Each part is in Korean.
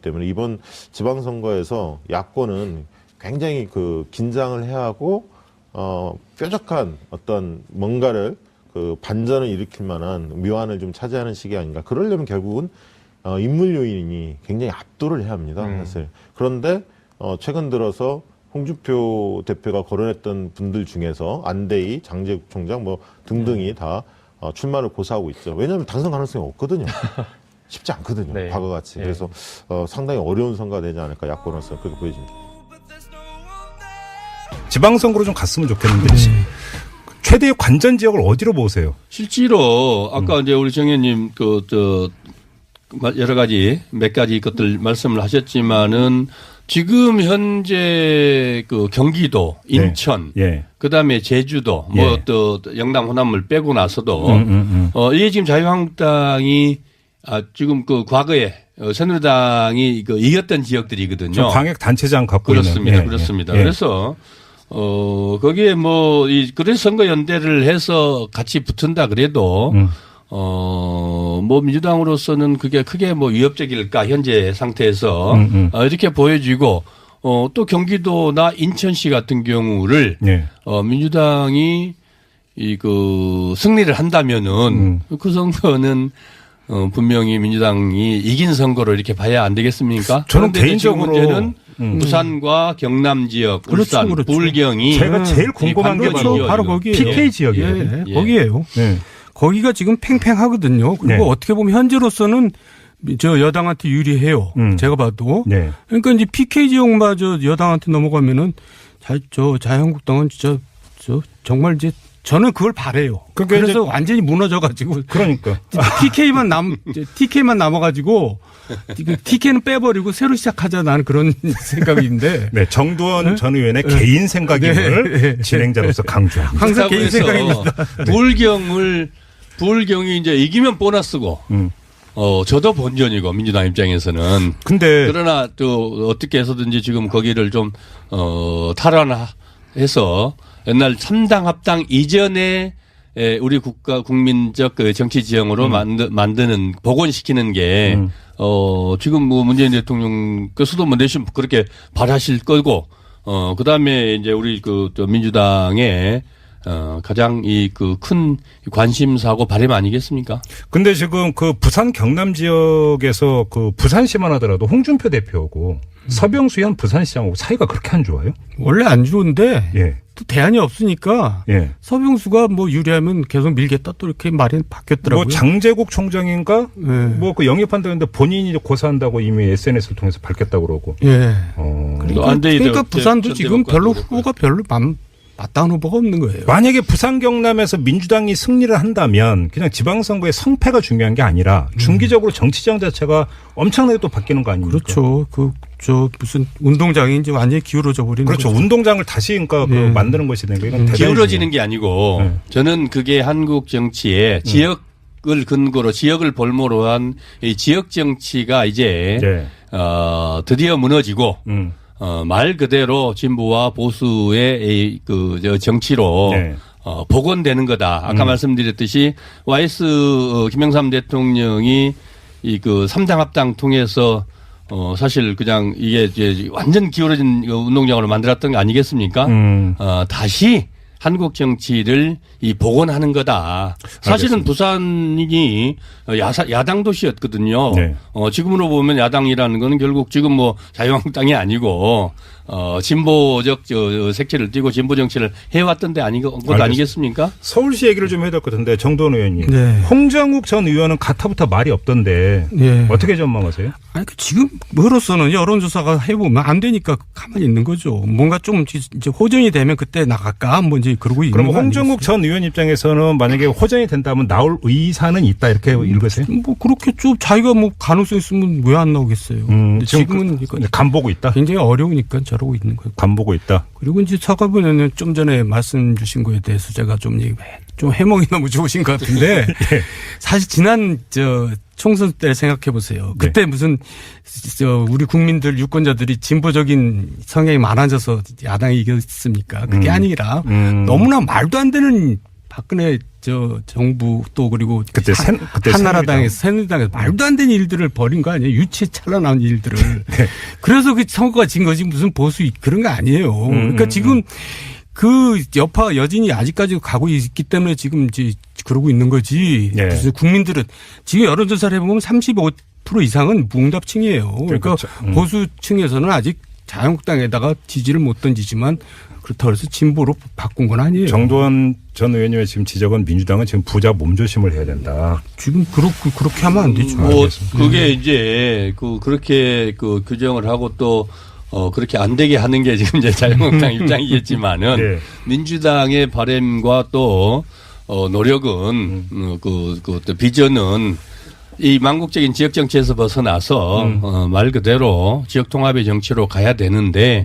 때문에 이번 지방선거에서 야권은 굉장히 그 긴장을 해야 하고 뾰족한 어떤 뭔가를 그 반전을 일으킬 만한 묘안을 좀 차지하는 시기 아닌가. 그러려면 결국은 인물 요인이 굉장히 압도를 해야 합니다. 사실. 그런데 최근 들어서 홍준표 대표가 거론했던 분들 중에서 안대희, 장제국 총장 뭐 등등이 다 출마를 고사하고 있죠. 왜냐하면 당선 가능성이 없거든요. 쉽지 않거든요. 네. 과거같이. 네. 그래서 상당히 어려운 선거가 되지 않을까 야권으로서 그렇게 보여집니다. 지방선거로 좀 갔으면 좋겠는데 최대의 관전 지역을 어디로 보세요? 실제로 아까 이제 우리 정 의원님 여러 가지 몇 가지 것들 말씀을 하셨지만은 지금 현재 그 경기도, 인천, 예. 그다음에 제주도, 예. 뭐 또 영남 호남을 빼고 나서도 이게 지금 자유한국당이 지금 그 과거에 새누리당이 그 이겼던 지역들이거든요. 광역 단체장 갖고 그렇습니다. 있는. 그렇습니다. 예. 그래서 거기에 뭐 그래서 선거 연대를 해서 같이 붙은다 그래도 뭐 민주당으로서는 그게 크게 뭐 위협적일까 현재 상태에서 이렇게 보여지고 또 경기도나 인천시 같은 경우를 예. 민주당이 그 승리를 한다면은 그 선거는 분명히 민주당이 이긴 선거로 이렇게 봐야 안 되겠습니까? 저는 그런데 개인적으로 지금 문제는 울산과 경남 지역, 울산, 그렇죠. 불경이 제가 제일 궁금한 게 관건이죠, 바로 이거. 거기에요. PK 지역이에요. 예, 예. 거기에요. 네. 거기가 지금 팽팽하거든요. 그리고 네. 어떻게 보면 현재로서는 저 여당한테 유리해요. 제가 봐도. 네. 그러니까 이제 PK 지역마저 여당한테 넘어가면은 자유한국당은 진짜 정말 이제 저는 그걸 바래요. 그러니까 그래서 이제 완전히 무너져가지고 그러니까. TK만 남아가지고 TK는 빼버리고 새로 시작하자 나는 그런 생각인데. 네, 정두원 전 의원의 개인 생각임을 진행자로서 강조합니다. 항상 개인 그래서 생각입니다. 불경이 이제 이기면 보너스고 저도 본전이고 민주당 입장에서는 근데 그러나 또 어떻게 해서든지 지금 거기를 좀 탈환해서 옛날 3당 합당 이전에 우리 국민적 그 정치 지형으로 만드는 복원시키는 게 지금 뭐 문재인 대통령께서도 뭐 내심 그렇게 바라실 거고 그다음에 이제 우리 또 민주당의 가장 그 큰 관심사고 바람 아니겠습니까? 근데 지금 그 부산 경남 지역에서 그 부산시만 하더라도 홍준표 대표하고 서병수 현 부산시장하고 사이가 그렇게 안 좋아요? 원래 안 좋은데 예. 또 대안이 없으니까 예. 서병수가 뭐 유리하면 계속 밀겠다 또 이렇게 말이 바뀌었더라고요. 뭐 장제국 총장인가? 네. 뭐 그 영입한다는데 본인이 고사한다고 이미 SNS를 통해서 밝혔다고 그러고. 예. 안대희 그러니까 대- 부산도 전 지금 별로 대법관도 후보가 별로 마땅한 후보가 없는 거예요. 만약에 부산 경남에서 민주당이 승리를 한다면 그냥 지방선거의 성패가 중요한 게 아니라 중기적으로 정치장 자체가 엄청나게 또 바뀌는 거 아닙니까? 그렇죠. 무슨 운동장이 이제 완전히 기울어져 버리는 그렇죠. 거죠. 운동장을 다시 그러니까 그 예. 만드는 것이 되는 거 이건 대단히 기울어지는 게 아니고 네. 저는 그게 한국 정치의 지역을 근거로 지역을 볼모로 한 이 지역 정치가 이제 네. 드디어 무너지고 말 그대로 진보와 보수의 정치로 네. 복원되는 거다. 아까 말씀드렸듯이 YS 김영삼 대통령이 그 3당 합당 통해서 사실 그냥 이게 이제 완전 기울어진 운동장으로 만들었던 거 아니겠습니까? 다시 한국 정치를 복원하는 거다. 사실은 알겠습니다. 부산이 야당 도시였거든요. 네. 지금으로 보면 야당이라는 거는 결국 지금 뭐 자유한국당이 아니고 진보적 색채를 띠고 진보 정치를 해왔던 데 것 아니겠습니까? 서울시 얘기를 좀 해야 될 것 같은데 정도원 의원님. 네. 홍정욱 전 의원은 가타부터 말이 없던데 예. 어떻게 전망하세요? 아니 지금으로서는 여론조사가 해보면 안 되니까 가만히 있는 거죠. 뭔가 좀 이제 호전이 되면 그때 나갈까 뭐 이제 그러고 있는 그럼 거 홍정욱 전 의원 입장에서는 만약에 호전이 된다면 나올 의사는 있다 이렇게 읽으세요? 뭐 그렇게 좀 자기가 뭐 가능성 있으면 왜 안 나오겠어요. 근데 지금은 간 보고 있다. 굉장히 어려우니까 저러고 있는 거예요. 간 보고 있다. 그리고 이제 서가분 의원은 좀 전에 말씀 주신 거에 대해서 제가 좀 해몽이 너무 좋으신 것 같은데 사실 지난 총선 때 생각해 보세요. 그때 무슨 우리 국민들 유권자들이 진보적인 성향이 많아져서 야당이 이겼습니까? 그게 아니라 너무나 말도 안 되는 박근혜 정부 또 그리고 그때 한나라당에서 새누리당에서 말도 안 되는 일들을 벌인 거 아니에요? 유치에 찬란한 일들을. 네. 그래서 그 선거가 진 거지 무슨 보수 그런 거 아니에요. 그러니까 지금 그 여파 여진이 아직까지 가고 있기 때문에 지금 이제 그러고 있는 거지. 네. 무슨 국민들은 지금 여론조사를 해보면 35% 이상은 무응답층이에요. 그러니까 그렇죠. 보수층에서는 아직 자유한국당에다가 지지를 못 던지지만 그렇다고 해서 진보로 바꾼 건 아니에요. 정도원 전 의원님의 지금 지적은 민주당은 지금 부자 몸조심을 해야 된다. 지금 그렇게 하면 안 되죠. 뭐 그게 이제 그렇게 규정을 하고 또 그렇게 안 되게 하는 게 지금 이제 자유한국당 입장이겠지만은 네. 민주당의 바람과 또 노력은 또 비전은 이 망국적인 지역 정치에서 벗어나서 말 그대로 지역 통합의 정치로 가야 되는데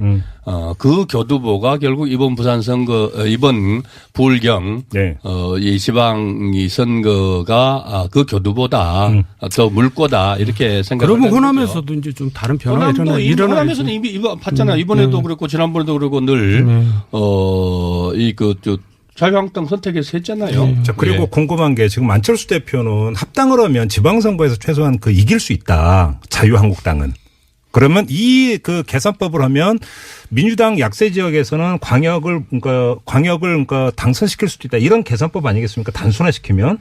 그 교두보가 결국 이번 부산 선거 이번 부울경 네. 이 지방이 선거가 그 교두보다 더 물꼬다 이렇게 생각을 그러면 호남에서도 이제 좀 다른 변화가 호남에서는 이미 봤잖아요. 이번에도 그렇고 지난번에도 그렇고 늘 자유한국당 선택에서 했잖아요. 자, 그리고 예. 궁금한 게 지금 안철수 대표는 합당을 하면 지방선거에서 최소한 이길 수 있다. 자유한국당은. 그러면 이 계산법을 하면 민주당 약세 지역에서는 광역을 당선시킬 수도 있다. 이런 계산법 아니겠습니까? 단순화시키면.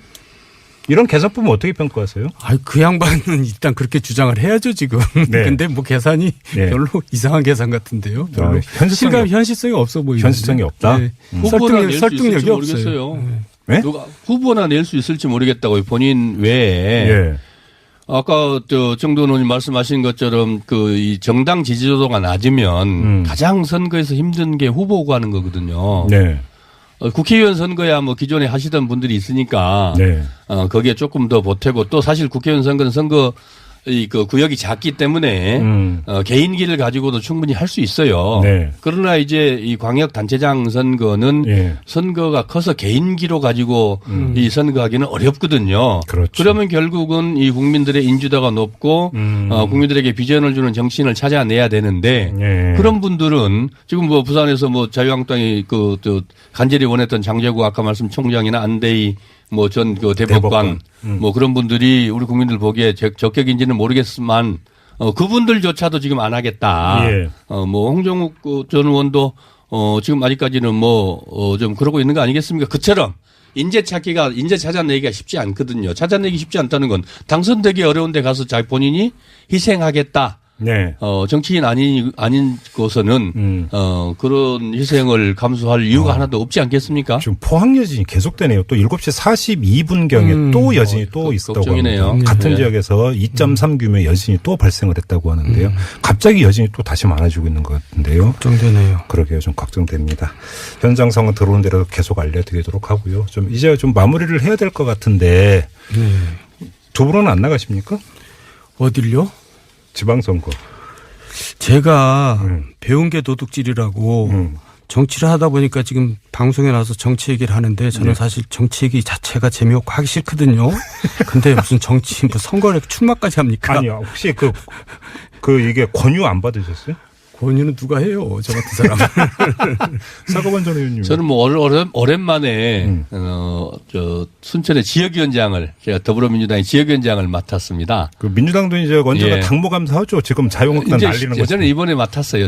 이런 계산법은 어떻게 평가하세요? 그 양반은 일단 그렇게 주장을 해야죠, 지금. 네. 근데 뭐 계산이 네. 별로 이상한 계산 같은데요. 별로 현실성이 없어 보이는데. 현실성이 없다. 네. 후보나 낼 수 설득력이 있을지 없어요. 모르겠어요. 네? 누가 후보나 낼 수 있을지 모르겠다고요. 본인 외에. 예. 아까 정도원 의원님 말씀하신 것처럼 이 정당 지지도가 낮으면 가장 선거에서 힘든 게 후보 구하는 거거든요. 네. 국회의원 선거야 뭐 기존에 하시던 분들이 있으니까 네. 거기에 조금 더 보태고 또 사실 국회의원 선거는 구역이 작기 때문에 개인기를 가지고도 충분히 할 수 있어요. 네. 그러나 이제 이 광역 단체장 선거는 예. 선거가 커서 개인기로 가지고 이 선거하기는 어렵거든요. 그렇죠. 그러면 결국은 이 국민들의 인지도가 높고 국민들에게 비전을 주는 정치인을 찾아내야 되는데 예. 그런 분들은 지금 뭐 부산에서 뭐 자유한국당이 간절히 원했던 장제구 아까 말씀 총장이나 안대희 뭐 전 대법관 뭐 그런 분들이 우리 국민들 보기에 적격인지는 모르겠지만 그분들조차도 지금 안 하겠다. 예. 뭐 홍정욱 전 의원도 지금 아직까지는 좀 그러고 있는 거 아니겠습니까? 그처럼 인재 찾아내기가 쉽지 않거든요. 찾아내기 쉽지 않다는 건 당선되기 어려운데 가서 본인이 희생하겠다. 네. 정치인 아닌 곳에는 그런 희생을 감수할 이유가 하나도 없지 않겠습니까? 지금 포항 여진이 계속되네요. 또 7시 42분경에 또 여진이 또 있었다고 걱정이네요. 합니다. 같은 네. 지역에서 2.3 규모의 여진이 또 발생을 했다고 하는데요. 갑자기 여진이 또 다시 많아지고 있는 것 같은데요. 걱정되네요. 그러게요. 좀 걱정됩니다. 현장 상황 들어오는 대로 계속 알려드리도록 하고요. 좀 이제 좀 마무리를 해야 될 것 같은데 두 분은 안 나가십니까? 어딜요? 지방선거. 제가 배운 게 도둑질이라고 정치를 하다 보니까 지금 방송에 나와서 정치 얘기를 하는데 저는 사실 정치 얘기 자체가 재미없고 하기 싫거든요. 근데 무슨 정치, 선거에 출마까지 합니까? 아니요. 혹시 이게 권유 안 받으셨어요? 권유는 누가 해요? 저 같은 사람은. 사과반 전 의원님. 저는 뭐 오랜만에 순천의 지역위원장을 제가 더불어민주당의 지역위원장을 맡았습니다. 민주당도 이제 언제가 예. 당무감사하죠. 지금 자유한국당 날리는 거죠. 저는 이번에 맡았어요.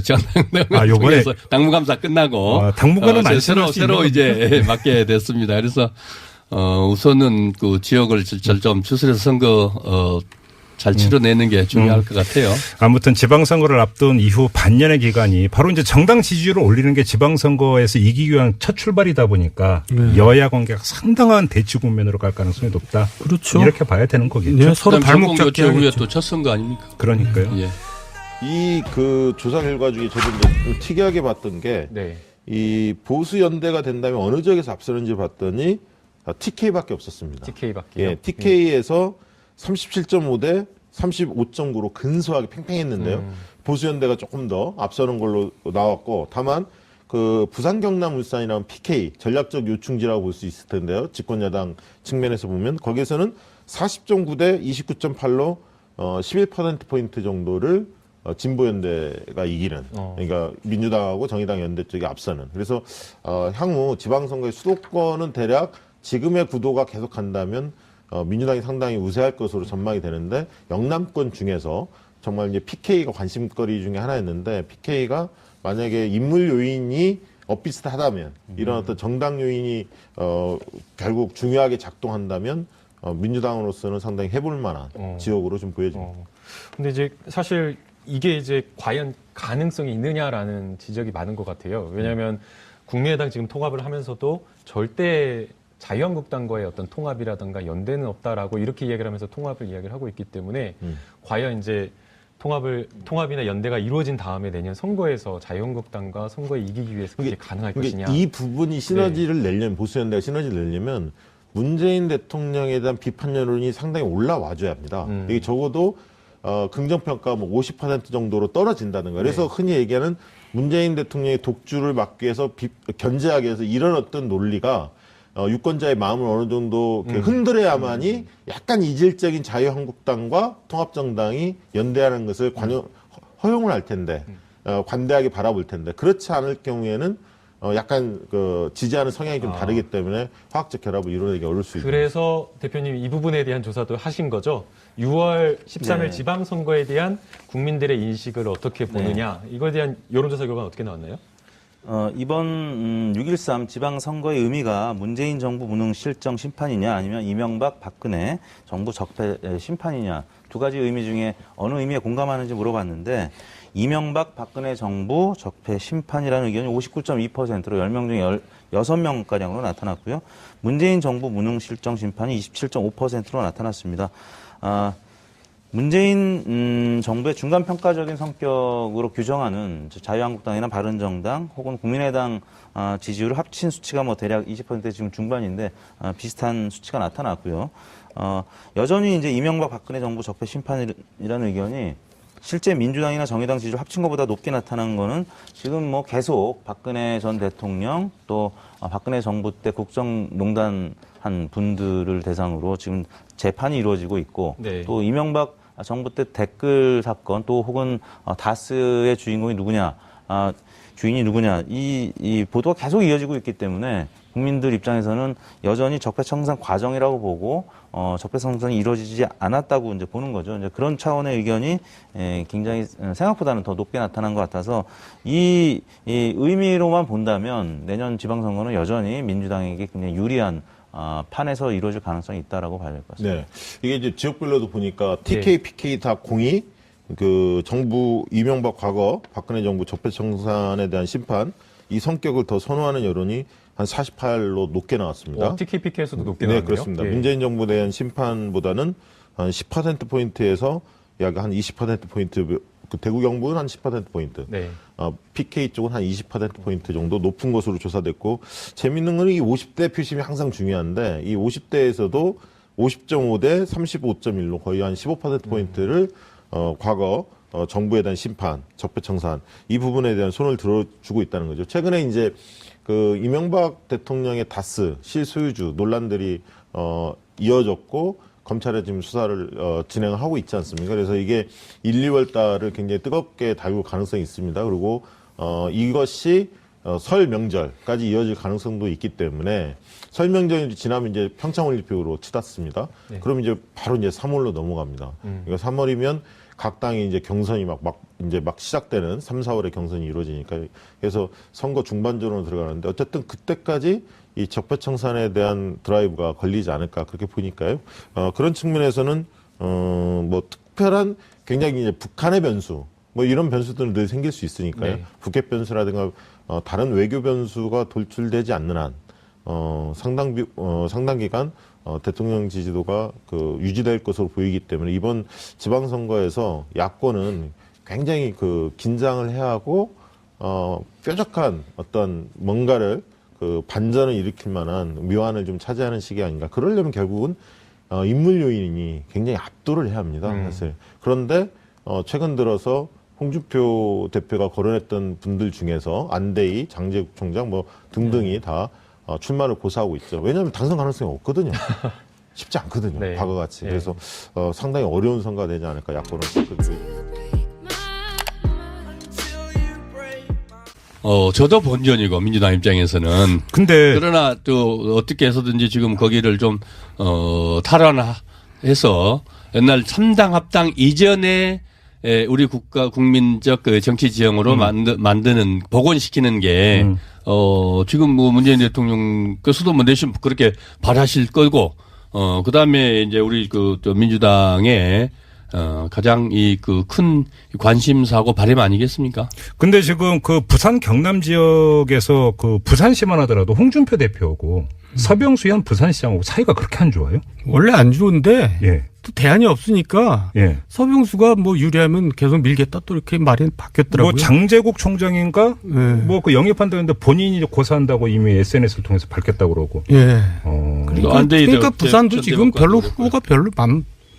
요번에 당무감사 끝나고 당분간은 안 새로 이제 맡게 됐습니다. 그래서 우선은 지역을 좀 추스려서 선거 잘 치러내는 게 중요할 것 같아요. 아무튼 지방선거를 앞둔 이후 반년의 기간이 바로 이제 정당 지지율을 올리는 게 지방선거에서 이기기 위한 첫 출발이다 보니까 여야 관계가 상당한 대치 국면으로 갈 가능성이 높다. 그렇죠. 이렇게 봐야 되는 거겠죠. 네, 서로 발목 잡기 후에 또 첫 선거 아닙니까? 그러니까요. 예. 이 조사 결과 중에 저도 이제 좀 특이하게 봤던 게 이 보수 연대가 된다면 어느 지역에서 앞서는지 봤더니 TK밖에 없었습니다. TK밖에요. 예, TK에서 37.5 대 35.9로 근소하게 팽팽했는데요. 보수연대가 조금 더 앞서는 걸로 나왔고, 다만 부산, 경남, 울산이라는 PK 전략적 요충지라고 볼 수 있을 텐데요. 집권여당 측면에서 보면 거기에서는 40.9 대 29.8로 11%포인트 정도를 진보연대가 이기는, 그러니까 민주당하고 정의당 연대 쪽이 앞서는. 그래서 향후 지방선거의 수도권은 대략 지금의 구도가 계속 간다면 민주당이 상당히 우세할 것으로 전망이 되는데 영남권 중에서 정말 이제 PK가 관심거리 중에 하나였는데 PK가 만약에 인물 요인이 엇비슷하다면 이런 어떤 정당 요인이 결국 중요하게 작동한다면 민주당으로서는 상당히 해볼 만한 지역으로 좀 보여집니다. 근데 이제 사실 이게 이제 과연 가능성이 있느냐라는 지적이 많은 것 같아요. 왜냐하면 국민의당 지금 통합을 하면서도 절대 자유한국당과의 어떤 통합이라든가 연대는 없다라고 이렇게 이야기를 하면서 통합을 이야기를 하고 있기 때문에 과연 이제 통합이나 연대가 이루어진 다음에 내년 선거에서 자유한국당과 선거에 이기기 위해서 그게 가능할 것이냐. 이 부분이 시너지를 내려면 보수연대가 시너지를 내려면 문재인 대통령에 대한 비판 여론이 상당히 올라와줘야 합니다. 이게 적어도 긍정평가 뭐 50% 정도로 떨어진다는 거예요. 그래서 흔히 얘기하는 문재인 대통령의 독주를 막기 위해서 견제하기 위해서 이런 어떤 논리가 유권자의 마음을 어느 정도 흔들어야만이 약간 이질적인 자유한국당과 통합정당이 연대하는 것을 허용을 할 텐데 관대하게 바라볼 텐데 그렇지 않을 경우에는 약간 지지하는 성향이 좀 다르기 때문에 화학적 결합을 이루어내기 어려울 수 있습니다. 그래서 대표님 이 부분에 대한 조사도 하신 거죠? 6월 13일 네. 지방선거에 대한 국민들의 인식을 어떻게 보느냐 이거에 대한 여론조사 결과는 어떻게 나왔나요? 이번 6.13 지방선거의 의미가 문재인 정부 무능 실정 심판이냐 아니면 이명박 박근혜 정부 적폐 심판이냐 두 가지 의미 중에 어느 의미에 공감하는지 물어봤는데 이명박 박근혜 정부 적폐 심판이라는 의견이 59.2%로 10명 중에 6명가량으로 나타났고요. 문재인 정부 무능 실정 심판이 27.5%로 나타났습니다. 문재인 정부의 중간평가적인 성격으로 규정하는 자유한국당이나 바른정당 혹은 국민의당 지지율을 합친 수치가 뭐 대략 20% 지금 중반인데 비슷한 수치가 나타났고요. 여전히 이제 이명박 박근혜 정부 적폐 심판이라는 의견이 실제 민주당이나 정의당 지지율 합친 것보다 높게 나타난 거는 지금 뭐 계속 박근혜 전 대통령 또 박근혜 정부 때 국정농단 한 분들을 대상으로 지금 재판이 이루어지고 있고 네. 또 이명박 정부 때 댓글 사건 또 혹은 다스의 주인공이 누구냐, 주인이 누구냐 이 보도가 계속 이어지고 있기 때문에 국민들 입장에서는 여전히 적폐청산 과정이라고 보고 적폐청산이 이루어지지 않았다고 이제 보는 거죠. 이제 그런 차원의 의견이 굉장히 생각보다는 더 높게 나타난 것 같아서 이 의미로만 본다면 내년 지방선거는 여전히 민주당에게 굉장히 유리한 판에서 이루어질 가능성이 있다라고 봐야 될 것 같습니다. 네. 이게 이제 지역별로도 보니까 TK, PK 다 공이 정부 이명박 과거 박근혜 정부 적폐청산에 대한 심판 이 성격을 더 선호하는 여론이 한 48로 높게 나왔습니다. TKPK에서도 높게 네, 나왔네요. 그렇습니다. 예. 문재인 정부에 대한 심판보다는 한 10%포인트에서 약 한 20%포인트, 대구 경북은 한 10%포인트. 네. PK 쪽은 한 20%포인트 정도 높은 것으로 조사됐고, 재밌는 건 이 50대 표심이 항상 중요한데, 이 50대에서도 50.5 대 35.1로 거의 한 15%포인트를, 과거, 정부에 대한 심판, 적폐청산, 이 부분에 대한 손을 들어주고 있다는 거죠. 최근에 이제, 이명박 대통령의 다스, 실소유주 논란들이, 이어졌고, 검찰에 지금 수사를 진행을 하고 있지 않습니까? 그래서 이게 1, 2월 달을 굉장히 뜨겁게 다룰 가능성이 있습니다. 그리고 이것이 설 명절까지 이어질 가능성도 있기 때문에 설 명절이 지나면 이제 평창올림픽으로 치닫습니다. 네. 그럼 이제 바로 이제 3월로 넘어갑니다. 그러니까 3월이면 각 당이 이제 경선이 막 시작되는 3, 4월에 경선이 이루어지니까 그래서 선거 중반전으로 들어가는데 어쨌든 그때까지 이 적폐청산에 대한 드라이브가 걸리지 않을까 그렇게 보니까요. 그런 측면에서는 뭐 특별한 굉장히 이제 북한의 변수 뭐 이런 변수들은 늘 생길 수 있으니까요. 네. 북핵 변수라든가 다른 외교 변수가 돌출되지 않는 한 상당 기간 대통령 지지도가 유지될 것으로 보이기 때문에 이번 지방선거에서 야권은 굉장히 긴장을 해야 하고 뾰족한 어떤 뭔가를 반전을 일으킬 만한 묘안을 좀 차지하는 시기 아닌가. 그러려면 결국은 인물 요인이 굉장히 압도를 해야 합니다. 사실. 그런데 최근 들어서 홍준표 대표가 거론했던 분들 중에서 안대희, 장제국 총장 뭐 등등이 다 출마를 고사하고 있죠. 왜냐하면 당선 가능성이 없거든요. 쉽지 않거든요. 네. 과거같이. 네. 그래서 상당히 어려운 선거가 되지 않을까 야권은. 저도 본전이고 민주당 입장에서는. 근데 그러나 또 어떻게 해서든지 지금 거기를 좀 탈환해서 옛날 3당 합당 이전에 우리 국민적 그 정치 지형으로 만드는 복원시키는 게 지금 뭐 문재인 대통령께서도 뭐 내심 그렇게 바라실 거고 그다음에 이제 우리 또 민주당의 가장 그 큰 관심사고 바람 아니겠습니까? 근데 지금 그 부산 경남 지역에서 그 부산시만 하더라도 홍준표 대표하고 서병수 현 부산시장하고 사이가 그렇게 안 좋아요? 원래 안 좋은데 예. 또 대안이 없으니까 예. 서병수가 뭐 유리하면 계속 밀겠다 또 이렇게 말이 바뀌었더라고요. 뭐 장제국 총장인가? 네. 뭐 그 영입한다는데 본인이 고사한다고 이미 SNS를 통해서 밝혔다고 그러고. 예. 안 돼, 그러니까 이제 부산도 지금 별로 될 후보가 별로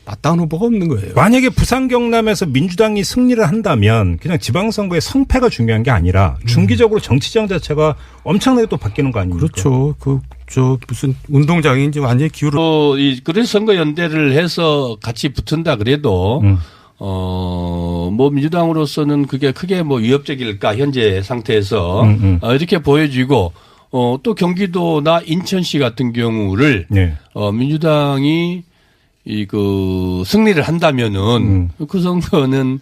마땅한 후보가 없는 거예요. 만약에 부산 경남에서 민주당이 승리를 한다면 그냥 지방선거의 성패가 중요한 게 아니라 중기적으로 정치장 자체가 엄청나게 또 바뀌는 거 아닙니까? 그렇죠. 무슨 운동장인지 완전히 기울어. 그래서 선거 연대를 해서 같이 붙은다 그래도 뭐 민주당으로서는 그게 크게 뭐 위협적일까 현재 상태에서 이렇게 보여지고 또 경기도나 인천시 같은 경우를 네. 민주당이 승리를 한다면은 그 선거는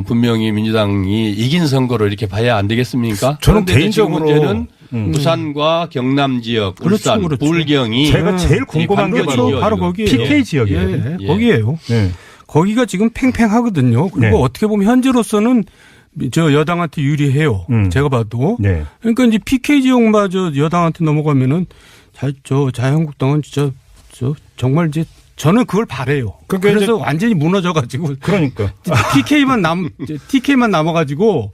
분명히 민주당이 이긴 선거로 이렇게 봐야 안 되겠습니까? 저는 그런데 개인적으로 지금 문제는 부산과 경남 지역, 울산, 그렇죠. 불경이 제가 제일 궁금한 게 바로 거기에요. PK 지역이에요. 예, 거기에요. 네. 거기가 지금 팽팽하거든요. 그리고 네. 어떻게 보면 현재로서는 저 여당한테 유리해요. 제가 봐도. 네. 그러니까 이제 PK 지역마저 여당한테 넘어가면은 자유한국당은 진짜 정말 이제 저는 그걸 바래요. 그러니까 그래서 완전히 무너져가지고. 그러니까. TK만 남아가지고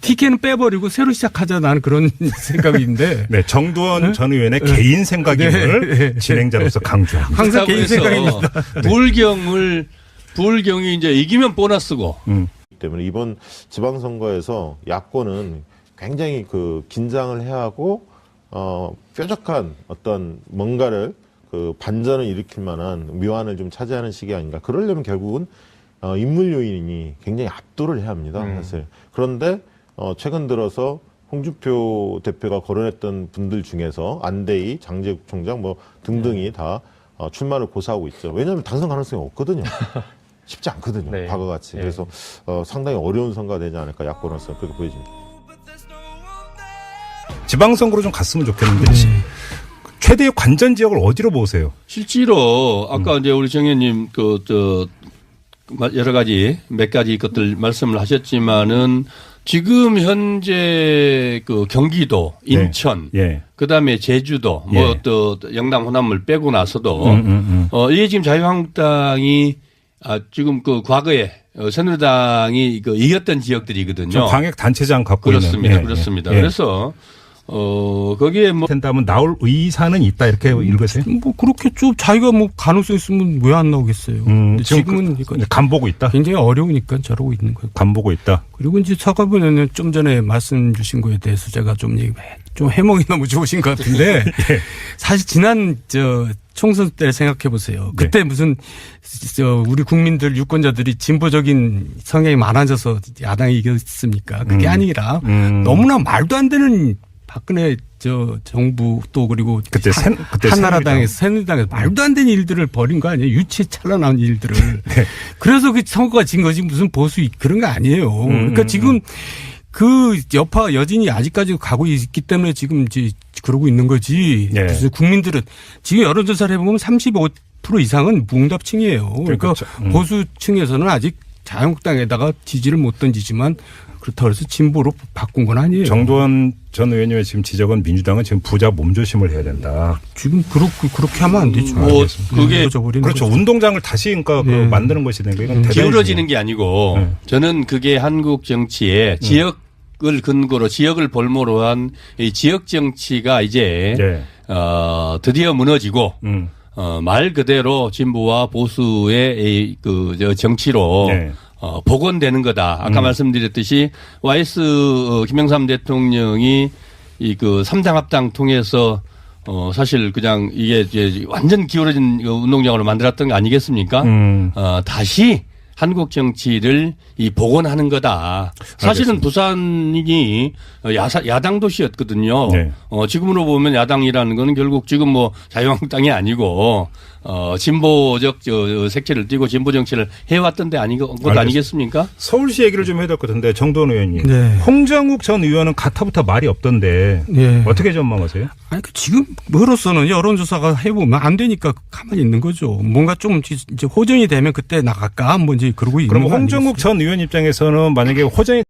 TK는 빼버리고 새로 시작하자 나는 그런 생각인데. 네, 정두원 전 의원의 개인 생각임을 진행자로서 강조합니다. 항상 개인 생각입니다. 불경이 이제 이기면 보너스고. 때문에 이번 지방선거에서 야권은 굉장히 그 긴장을 해야 하고 뾰족한 어떤 뭔가를 그 반전을 일으킬 만한 묘안을 좀 차지하는 시기 아닌가. 그러려면 결국은 인물 요인이 굉장히 압도를 해야 합니다. 사실. 그런데 최근 들어서 홍준표 대표가 거론했던 분들 중에서 안대희, 장제국 총장 뭐 등등이 다 출마를 고사하고 있죠. 왜냐하면 당선 가능성이 없거든요. 쉽지 않거든요. 네. 과거같이. 네. 그래서 상당히 어려운 선거가 되지 않을까 야권으로서 그렇게 보여집니다. 지방선거로 좀 갔으면 좋겠는데 최대의 관전 지역을 어디로 보세요? 실제로 아까 이제 우리 정 의원님 여러 가지 몇 가지 것들 말씀을 하셨지만은 지금 현재 그 경기도, 인천, 예. 그다음에 제주도, 예. 뭐 또 영남 호남을 빼고 나서도 이게 지금 자유한국당이 지금 그 과거에 새누리당이 이겼던 지역들이거든요. 광역 단체장 갖고 그렇습니다. 있는. 그렇습니다. 예. 그래서 거기에 뭐 된다면 나올 의사는 있다 이렇게 읽으세요? 뭐 그렇게 좀 자기가 뭐 가능성 있으면 왜 안 나오겠어요. 근데 지금은 간 보고 있다. 굉장히 어려우니까 저러고 있는 거예요. 간 보고 있다. 그리고 이제 사과분에는 좀 전에 말씀 주신 거에 대해서 제가 좀 해몽이 너무 좋으신 것 같은데 사실 지난 총선 때 생각해 보세요. 그때 무슨 우리 국민들 유권자들이 진보적인 성향이 많아져서 야당이 이겼습니까? 그게 아니라 너무나 말도 안 되는 박근혜 정부 또 그리고 그때 한나라당에서 새누리당에서 말도 안 되는 일들을 벌인 거 아니에요? 유치찬란한 일들을. 네. 그래서 그 선거가 진 거지 무슨 보수 그런 거 아니에요. 그러니까 지금 그 여파 여진이 아직까지 가고 있기 때문에 지금 이제 그러고 있는 거지. 네. 그래서 국민들은 지금 여론조사를 해보면 35% 이상은 무응답층이에요. 그러니까 그렇죠. 보수층에서는 아직 자유한국당에다가 지지를 못 던지지만 그렇다고 해서 진보로 바꾼 건 아니에요. 정두원 전 의원님의 지금 지적은 민주당은 지금 부자 몸조심을 해야 된다. 지금 그렇게 하면 안 되죠. 뭐 그게 그렇죠. 운동장을 다시 그러니까 그 만드는 것이 되는 거 이건 대단히 기울어지는 게 아니고 네. 저는 그게 한국 정치에 지역을 근거로 지역을 볼모로 한 이 지역 정치가 이제 네. 드디어 무너지고 말 그대로 진보와 보수의 정치로 네. 복원되는 거다. 아까 말씀드렸듯이 YS 김영삼 대통령이 그 3당 합당 통해서 사실 그냥 이게 이제 완전 기울어진 운동장으로 만들었던 거 아니겠습니까? 다시 한국 정치를 이 복원하는 거다. 사실은 알겠습니다. 부산이 야당 도시였거든요. 네. 지금으로 보면 야당이라는 거는 결국 지금 뭐 자유한국당이 아니고 진보적 색채를 띠고 진보 정치를 해왔던 데 것 알겠습니다. 아니겠습니까? 서울시 얘기를 좀 해야 될 것 같은데 정도원 의원님. 네. 홍정욱 전 의원은 가타부터 말이 없던데 네. 어떻게 전망하세요? 아니, 지금으로서는 여론조사가 해보면 안 되니까 가만히 있는 거죠. 뭔가 좀 이제 호전이 되면 그때 나갈까? 뭐 이제 그러고 있는 그럼 거 홍정욱 전 의원 입장에서는 만약에 호전이